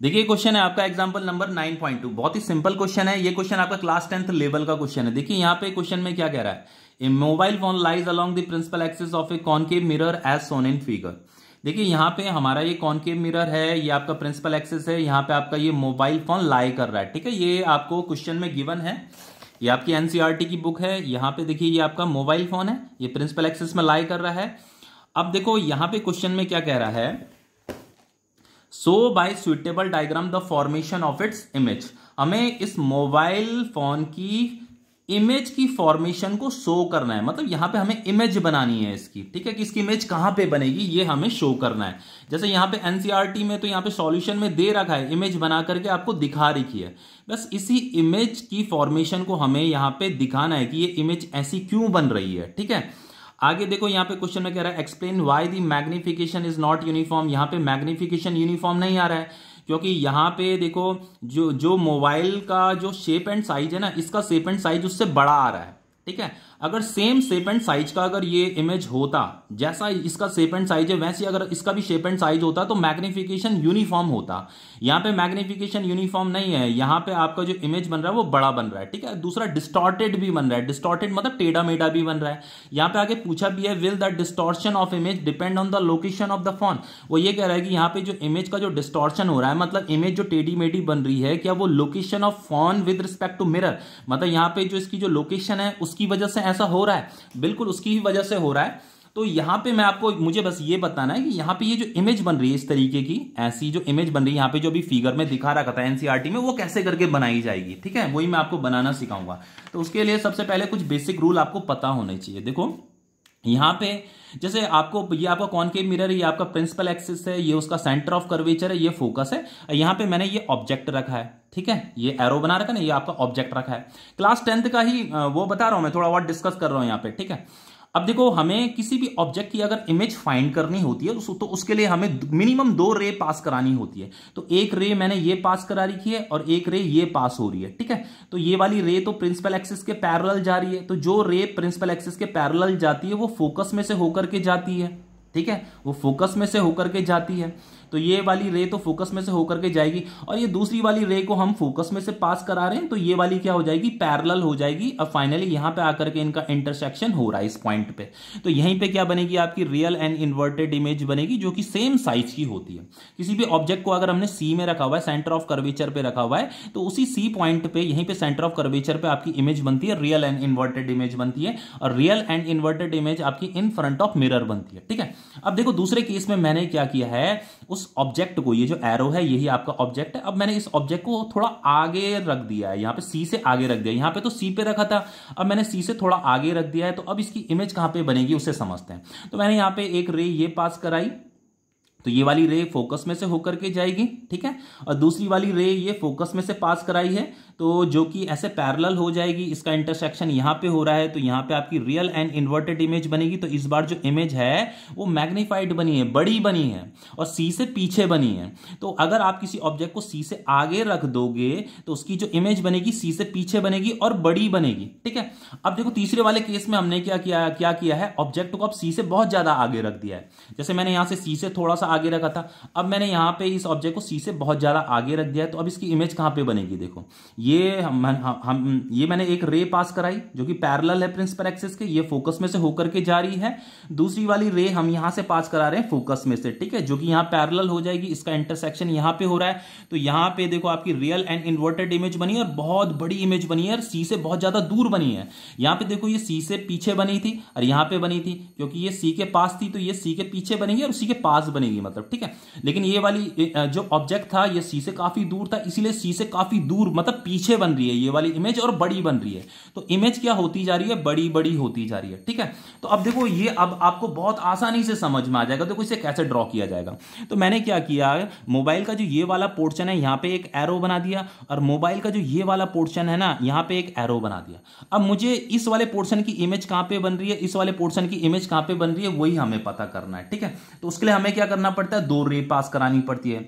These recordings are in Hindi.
देखिए क्वेश्चन है आपका एग्जांपल नंबर 9.2। बहुत ही सिंपल क्वेश्चन है ये। क्वेश्चन आपका क्लास 10th लेवल का क्वेश्चन है। देखिए यहाँ पे क्वेश्चन में क्या कह रहा है, a mobile phone lies along the principal axis of a concave mirror as shown in figure. देखिए यहाँ पे हमारा ये कॉनकेव मिरर है, ये आपका प्रिंसिपल एक्सिस है, यहाँ पे आपका ये मोबाइल फोन लाई कर रहा है। ठीक है, ये आपको क्वेश्चन में गिवन है, ये आपकी एनसीईआरटी की बुक है। यहाँ पे देखिए ये आपका मोबाइल फोन है, ये प्रिंसिपल एक्सिस में लाई कर रहा है। अब देखो यहाँ पे क्वेश्चन में क्या कह रहा है, so by suitable diagram the formation of its image. हमें इस मोबाइल फोन की इमेज की फॉर्मेशन को शो करना है, मतलब यहां पे हमें इमेज बनानी है इसकी। ठीक है, कि इसकी इमेज कहां पे बनेगी ये हमें शो करना है। जैसे यहां पे एनसीईआरटी में तो यहां पे सॉल्यूशन में दे रखा है, इमेज बना करके आपको दिखा रखी है। बस इसी इमेज की फॉर्मेशन को हमें यहां पे दिखाना है कि ये इमेज ऐसी क्यों बन रही है। ठीक है, आगे देखो यहाँ पे क्वेश्चन में कह रहा है explain why the magnification is not uniform. यहाँ पे मैग्निफिकेशन यूनिफॉर्म नहीं आ रहा है क्योंकि यहाँ पे देखो जो मोबाइल का जो शेप एंड साइज है ना, इसका शेप एंड साइज उससे बड़ा आ रहा है। ठीक है, अगर सेम शेप एंड साइज का अगर ये इमेज होता, जैसा इसका शेप एंड साइज है वैसे अगर इसका भी शेप एंड साइज होता तो मैग्निफिकेशन यूनिफॉर्म होता। यहाँ पे मैग्निफिकेशन यूनिफॉर्म नहीं है, यहाँ पे आपका जो इमेज बन रहा है वो बड़ा बन रहा है। ठीक है, दूसरा डिस्टॉर्टेड भी बन रहा है, डिस्टॉर्टेड मतलब टेढ़ा मेढ़ा भी बन रहा है। यहाँ पे आगे पूछा भी है will the distortion of image depend on the location of the phone. वो ये कह रहा है कि यहाँ पे जो इमेज का जो डिस्टॉर्शन हो रहा है, मतलब इमेज जो टेढ़ी मेढ़ी बन रही है, क्या वो location of phone with respect to mirror, मतलब यहाँ पे जो इसकी जो लोकेशन है उसकी वजह से ऐसा हो रहा है, बिल्कुल उसकी ही वजह से हो रहा है। तो यहां पे मुझे बस ये बताना है कि यहां पे ये जो इमेज बन रही है इस तरीके की, ऐसी जो इमेज बन रही है यहां पे जो भी फिगर में दिखा रखा था एनसीईआरटी में, वो कैसे करके बनाई जाएगी। ठीक है, वही मैं आपको बनाना सिखाऊंगा। तो उसके लिए सबसे पहले कुछ बेसिक रूल आपको पता होने चाहिए। देखो यहां पे जैसे आपको ये आपका कॉनकेव मिरर है, ये आपका प्रिंसिपल एक्सिस है, ये उसका सेंटर ऑफ कर्वेचर है, ये फोकस है। यहां पे मैंने ये ऑब्जेक्ट रखा है। ठीक है, ये एरो बना रखा है ना, ये आपका ऑब्जेक्ट रखा है। क्लास 10th का ही वो बता रहा हूं मैं, थोड़ा और डिस्कस कर रहा हूं यहां पे। ठीक है, अब देखो हमें किसी भी ऑब्जेक्ट की अगर इमेज फाइंड करनी होती है तो उसके लिए हमें मिनिमम 2 रे पास करानी होती है। तो एक रे मैंने ये पास करा रखी है और एक रे ये पास हो रही है। ठीक है, तो ये वाली रे तो प्रिंसिपल एक्सिस के पैरेलल जा रही है, तो जो रे प्रिंसिपल एक्सिस के पैरेलल जाती है वो फोकस में से होकर के जाती है। ठीक है, वो फोकस में से होकर के जाती है, तो ये वाली रे तो फोकस में से होकर के जाएगी, और ये दूसरी वाली रे को हम फोकस में से पास करा रहे हैं तो ये वाली क्या हो जाएगी, पैरेलल हो जाएगी। अब फाइनली यहां पे आकर के इनका इंटरसेक्शन हो रहा है इस पॉइंट पे, तो यहीं पे क्या बनेगी आपकी रियल एंड इन्वर्टेड इमेज बनेगी जो कि सेम साइज की होती है। किसी भी ऑब्जेक्ट को अगर हमने सी में रखा हुआ है, सेंटर ऑफ कर्वेचर पे रखा हुआ है, तो उसी सी पॉइंट पे यहीं पे सेंटर ऑफ कर्वेचर पे आपकी इमेज बनती है, रियल एंड इन्वर्टेड इमेज बनती है, और रियल एंड इन्वर्टेड इमेज आपकी इन फ्रंट ऑफ मिरर बनती है। ठीक है, अब देखो दूसरे केस में मैंने क्या किया है, उस ऑब्जेक्ट को, ये जो एरो है यही आपका ऑब्जेक्ट है, अब मैंने इस ऑब्जेक्ट को थोड़ा आगे रख दिया है, यहां पे सी से आगे रख दिया। यहां पे तो सी पे रखा था, अब मैंने सी से थोड़ा आगे रख दिया है। तो अब इसकी इमेज कहां पे बनेगी उसे समझते हैं। तो मैंने यहां पे एक रे ये पास कराई, तो ये वाली रे फोकस में से होकर के जाएगी। ठीक है, और दूसरी वाली रे ये फोकस में से पास कराई है, तो जो कि ऐसे पैरेलल हो जाएगी, इसका इंटरसेक्शन यहां पे हो रहा है, तो यहां पे आपकी रियल एंड इन्वर्टेड इमेज बनेगी। तो इस बार जो इमेज है वो मैग्नीफाइड बनी है, बड़ी बनी है, और सी से पीछे बनी है। तो अगर आप किसी ऑब्जेक्ट को सी से आगे रख दोगे तो उसकी जो इमेज बनेगी सी से पीछे बनेगी और बड़ी बनेगी। ठीक है, अब देखो तीसरे वाले केस में हमने क्या किया है, ऑब्जेक्ट को अब सी से बहुत ज्यादा आगे रख दिया है। जैसे मैंने यहां से सी से थोड़ा सा आगे रखा था, अब मैंने यहां पे इस ऑब्जेक्ट को सी से बहुत ज्यादा आगे रख दिया है, तो अब इसकी इमेज कहां पे बनेगी, देखो ये मैंने एक रे पास कराई जो कि पैरेलल है प्रिंसिपल एक्सिस के, ये फोकस में से होकर के जा रही है। दूसरी वाली रे हम यहां से पास करा रहे हैं फोकस में से, ठीक है, जो कि यहां पैरेलल हो जाएगी, इसका इंटरसेक्शन यहां पे हो रहा है। तो यहां पे देखो आपकी रियल एंड इन्वर्टेड इमेज बनी है और बहुत बड़ी इमेज बनी है और सी से बहुत ज्यादा दूर बनी है। यहां पे देखो ये सी से पीछे बनी थी और यहां पे बनी थी, क्योंकि ये सी के पास थी तो ये सी के पीछे बनेगी और सी के पास बनेगी, मतलब। ठीक है, लेकिन ये वाली जो ऑब्जेक्ट था ये सी से काफी दूर था, इसीलिए सी से काफी दूर मतलब पीछे बन रही है ये वाली इमेज और बड़ी बन रही है। तो इमेज क्या होती जा रही है, बड़ी बड़ी होती जा रही है। ठीक है, तो अब देखो ये अब आपको बहुत आसानी से समझ में आ जाएगा, देखो इसे कैसे ड्रॉ किया जाएगा। तो मैंने क्या किया, मोबाइल का जो ये वाला पोर्शन है यहां पे एक एरो बना दिया, और मोबाइल का जो ये वाला पोर्शन है ना यहां पे एक एरो बना दिया। अब मुझे इस वाले पोर्शन की इमेज कहां पे बन रही है, इस वाले पोर्शन की इमेज कहां पे बन रही है, वही हमें पता करना है। ठीक है, तो उसके लिए हमें क्या करना पड़ता है, 2 रे पास करानी पड़ती है।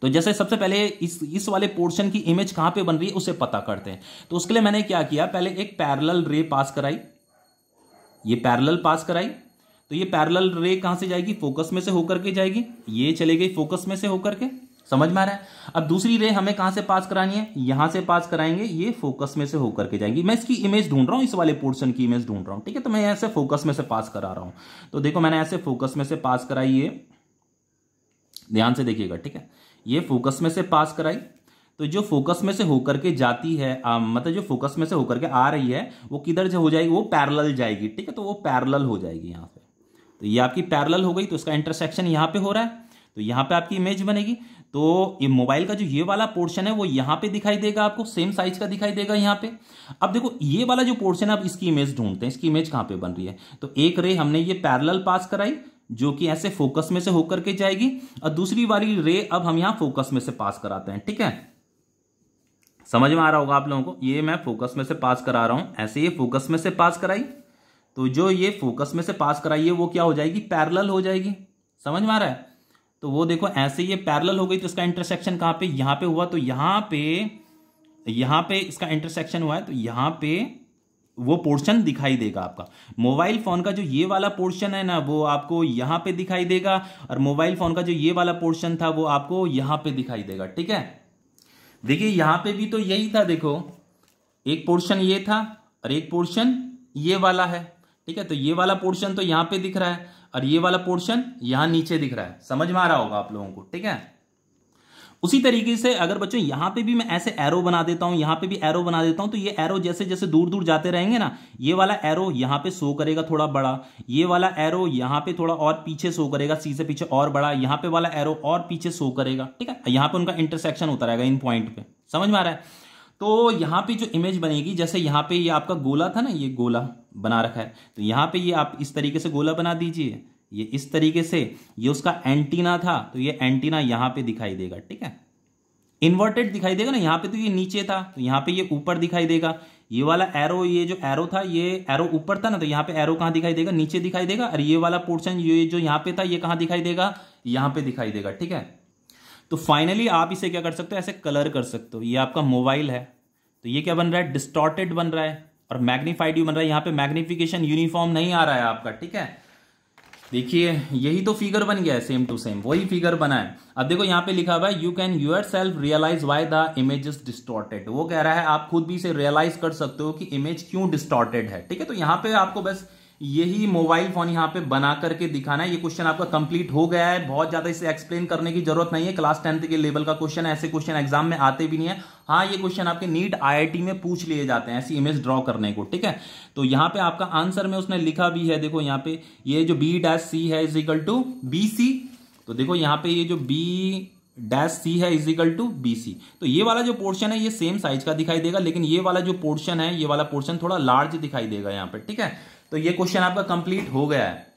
तो जैसे सबसे पहले इस वाले पोर्शन की इमेज कहां पे बन रही है उसे पता करते हैं। तो उसके लिए मैंने क्या किया, पहले एक पैरेलल रे पास कराई, ये पैरेलल पास कराई, तो ये पैरेलल रे कहां से जाएगी, फोकस में से होकर के जाएगी, ये चले गई फोकस में से होकर के। समझ में आ रहा है। अब दूसरी रे हमें कहां से पास करानी है, यहां से पास कराएंगे, ये फोकस में से होकर के जाएंगी। मैं इसकी इमेज ढूंढ रहा हूं, इस वाले पोर्शन की इमेज ढूंढ रहा हूं, ठीक है। तो मैं ऐसे फोकस में से पास करा रहा हूं। तो देखो मैंने ऐसे फोकस में से पास कराई, ये ध्यान से देखिएगा, ठीक है। ये फोकस में से पास कराई, तो जो फोकस में से होकर के जाती है मतलब जो फोकस में से होकर के आ रही है वो किधर से हो जाएगी, वो पैरेलल जाएगी, ठीक है। तो वो पैरेलल हो जाएगी यहां पे। तो ये आपकी पैरेलल हो गई, तो इसका इंटरसेक्शन यहां पे हो रहा है, तो यहां पे आपकी इमेज बनेगी। तो ये मोबाइल का जो ये वाला पोर्शन है वो यहां पे दिखाई देगा, आपको सेम साइज का दिखाई देगा यहां पे। अब देखो ये वाला जो पोर्शन है, अब इसकी इमेज ढूंढते हैं, इसकी इमेज कहां पे बन रही है। तो एक रे हमने ये पैरेलल पास कराई जो कि ऐसे फोकस में से होकर के जाएगी, और दूसरी वाली रे अब हम यहां फोकस में से पास कराते हैं, ठीक है। समझ में आ रहा होगा आप लोगों को। ये मैं फोकस में से पास करा रहा हूं, ऐसे ये फोकस में से पास कराई, तो जो ये फोकस में से पास कराई है वो क्या हो जाएगी, पैरेलल हो जाएगी। समझ में आ रहा है। तो वो देखो ऐसे ये पैरेलल हो गई, तो इसका इंटरसेक्शन कहां पे, यहां पे हुआ। तो यहां पे इसका इंटरसेक्शन हुआ है, तो यहां पे वो पोर्शन दिखाई देगा आपका। मोबाइल फोन का जो ये वाला पोर्शन है ना, वो आपको यहां पे दिखाई देगा, और मोबाइल फोन का जो ये वाला पोर्शन था वो आपको यहां पे दिखाई देगा, ठीक है। देखिए यहां पे भी तो यही था, देखो एक पोर्शन ये था और एक पोर्शन ये वाला है, ठीक है। तो ये वाला पोर्शन तो यहां पे दिख रहा है और ये वाला पोर्शन यहां नीचे दिख रहा है। समझ में आ रहा होगा आप लोगों को, ठीक है। उसी तरीके से अगर बच्चों यहां पे भी मैं ऐसे एरो बना देता हूं, यहां पे भी एरो बना देता हूं, तो ये एरो जैसे जैसे दूर दूर जाते रहेंगे ना, ये वाला एरो यहां पे शो करेगा थोड़ा बड़ा, ये वाला एरो यहां पे थोड़ा और पीछे शो करेगा, सी से पीछे और बड़ा, यहां पे वाला एरो और पीछे शो करेगा, ठीक है। यहां पे उनका इंटरसेक्शन होता रहेगा इन पॉइंट पे। समझ में आ रहा है। तो यहां पे जो इमेज बनेगी, जैसे यहां पे ये आपका गोला था ना, ये गोला बना रखा है, तो यहां पे ये आप इस तरीके से गोला बना दीजिए, ये इस तरीके से, ये उसका एंटीना था, तो ये एंटीना यहां पे दिखाई देगा, ठीक है। इन्वर्टेड दिखाई देगा ना, यहां पे तो ये नीचे था, तो यहां पे ये ऊपर दिखाई देगा। ये वाला एरो, ये जो एरो था, ये एरो ऊपर था ना, तो यहां पे एरो कहां दिखाई देगा, नीचे दिखाई देगा। और ये वाला पोर्शन ये जो यहां पे था, ये कहां दिखाई देगा, यहां पे दिखाई देगा, ठीक है। तो फाइनली आप इसे क्या कर सकते हो, ऐसे कलर कर सकते हो। ये आपका मोबाइल है, तो ये क्या बन रहा है, डिस्टॉर्टेड बन रहा है, और मैग्नीफाइड भी बन रहा है। यहां पे मैग्निफिकेशन यूनिफॉर्म नहीं आ रहा है आपका, ठीक है। देखिए यही तो फिगर बन गया है, सेम टू सेम वही फिगर बना है। अब देखो यहां पे लिखा हुआ है, you can yourself realise why the image is distorted. वो कह रहा है आप खुद भी इसे रियलाइज कर सकते हो कि इमेज क्यों डिस्टॉर्टेड है, ठीक है। तो यहां पे आपको बस यही मोबाइल फोन यहां पे बना करके दिखाना है। ये क्वेश्चन आपका कंप्लीट हो गया है, बहुत ज्यादा इसे एक्सप्लेन करने की जरूरत नहीं है। क्लास 10th के लेवल का क्वेश्चन है, ऐसे क्वेश्चन एग्जाम में आते भी नहीं है। हाँ ये क्वेश्चन आपके नीट IIT में पूछ लिए जाते हैं ऐसी इमेज ड्रॉ करने को, ठीक है। तो यहां पे आपका आंसर में उसने लिखा भी है, देखो यहां पे ये जो B-C है इज इक्वल टू BC। तो देखो यहां पे ये जो B-C है इज इक्वल टू BC। तो ये वाला जो पोर्शन है ये सेम साइज का दिखाई देगा, लेकिन ये वाला जो पोर्शन है, ये वाला पोर्शन थोड़ा लार्ज दिखाई देगा यहां पे, ठीक है। तो ये क्वेश्चन आपका कंप्लीट हो गया है।